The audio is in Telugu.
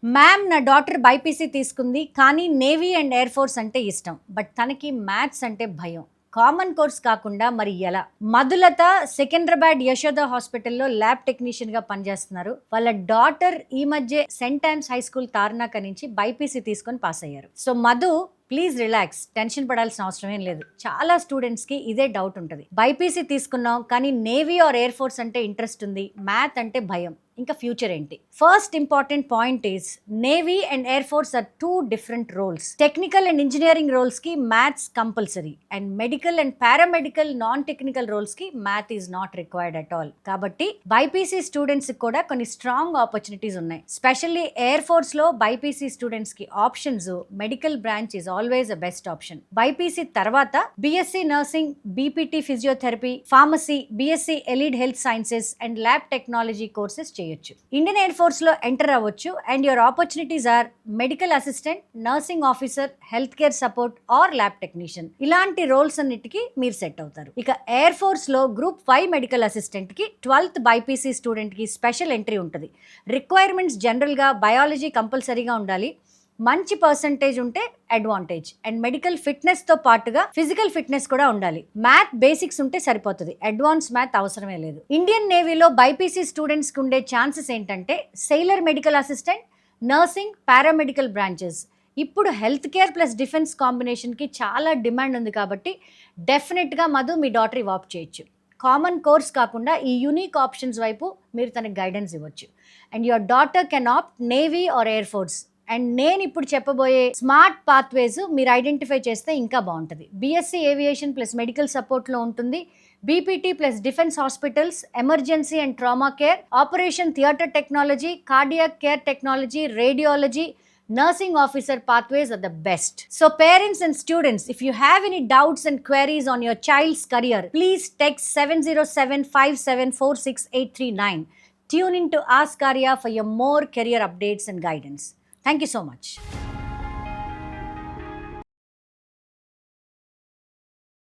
మ్యామ్ నా డాటర్ బైపీసీ తీసుకుంది కానీ నేవీ అండ్ ఎయిర్ ఫోర్స్ అంటే ఇష్టం బట్ తనకి మ్యాథ్స్ అంటే భయం. కామన్ కోర్స్ కాకుండా మరి ఎలా? మధులత సికింద్రాబాద్ యశోద హాస్పిటల్లో ల్యాబ్ టెక్నీషియన్ గా పనిచేస్తున్నారు. వాళ్ళ డాటర్ ఈ మధ్య saint Ann's high school Tarnaka నుంచి బైపీసీ తీసుకొని పాస్ అయ్యారు. So Madhu please relax, tension పడాల్సిన అవసరం ఏం లేదు. చాలా స్టూడెంట్స్కి ఇదే డౌట్ ఉంటుంది. బైపీసీ తీసుకున్నాం కానీ నేవీ ఆర్ ఎయిర్ ఫోర్స్ అంటే ఇంట్రెస్ట్ ఉంది, మ్యాథ్ అంటే భయం, ఇంకా ఫ్యూచర్ ఏంటి? First important point is navy and air force are two different roles. Technical and engineering roles కి maths compulsory and medical and paramedical non technical roles కి math is not required at all. కాబట్టి బైపీసీ స్టూడెంట్స్ కూడా కొన్ని స్ట్రాంగ్ ఆపర్చునిటీస్ ఉన్నాయి. స్పెషల్లీ ఎయిర్ ఫోర్స్ లో బైపీసీ స్టూడెంట్స్ కి options medical branch is always a best option. BiPC తర్వాత BSc nursing, BPT physiotherapy, pharmacy, BSc allied health sciences and lab technology courses చేయొచ్చు. ఇండియన్ ఎయిర్ ఫోర్స్ లో ఎంటర్ అవ్వచ్చు and your opportunities are medical assistant, nursing officer, health care support or lab technician. ఇలాంటి రోల్స్ అన్నిటికీ మీరు సెట్ అవుతారు. ఇక ఎయిర్ ఫోర్స్ లో గ్రూప్ 5 మెడికల్ అసిస్టెంట్ కి 12th బైపీసీ స్టూడెంట్ కి స్పెషల్ ఎంట్రీ ఉంటుంది. రిక్వైర్మెంట్స్ జనరల్ గా బయాలజీ కంపల్సరీగా ఉండాలి, మంచి పర్సంటేజ్ ఉంటే అడ్వాంటేజ్, అండ్ మెడికల్ ఫిట్నెస్ తో పాటుగా ఫిజికల్ ఫిట్నెస్ కూడా ఉండాలి. మ్యాథ్ బేసిక్స్ ఉంటే సరిపోతుంది, అడ్వాన్స్ మ్యాథ్ అవసరమే లేదు. ఇండియన్ నేవీలో బైపీసీ స్టూడెంట్స్ కి ఉండే ఛాన్సెస్ ఏంటంటే sailor medical assistant, nursing, paramedical branches. ఇప్పుడు హెల్త్ కేర్ ప్లస్ డిఫెన్స్ కాంబినేషన్కి చాలా డిమాండ్ ఉంది కాబట్టి డెఫినెట్గా మధు మీ డాటర్ ఆప్ట్ చేయొచ్చు. కామన్ కోర్స్ కాకుండా ఈ యూనిక్ ఆప్షన్స్ వైపు మీరు తనకి గైడెన్స్ ఇవ్వచ్చు. And your daughter can opt navy or air force. And నేను ఇప్పుడు చెప్పబోయే స్మార్ట్ పాత్వేస్ మీరు ఐడెంటిఫై చేస్తే ఇంకా బాగుంటుంది. బీఎస్సీ ఏవియేషన్ ప్లస్ మెడికల్ సపోర్ట్లో ఉంటుంది, BPT plus defence hospitals, emergency and trauma care, operation theatre technology, cardiac care technology, radiology, nursing officer pathways are the best. So parents and students, if you have any doubts and queries on your child's career, please text 707574689. Tune in to Ask Arya for your more career updates and guidance. Thank you so much.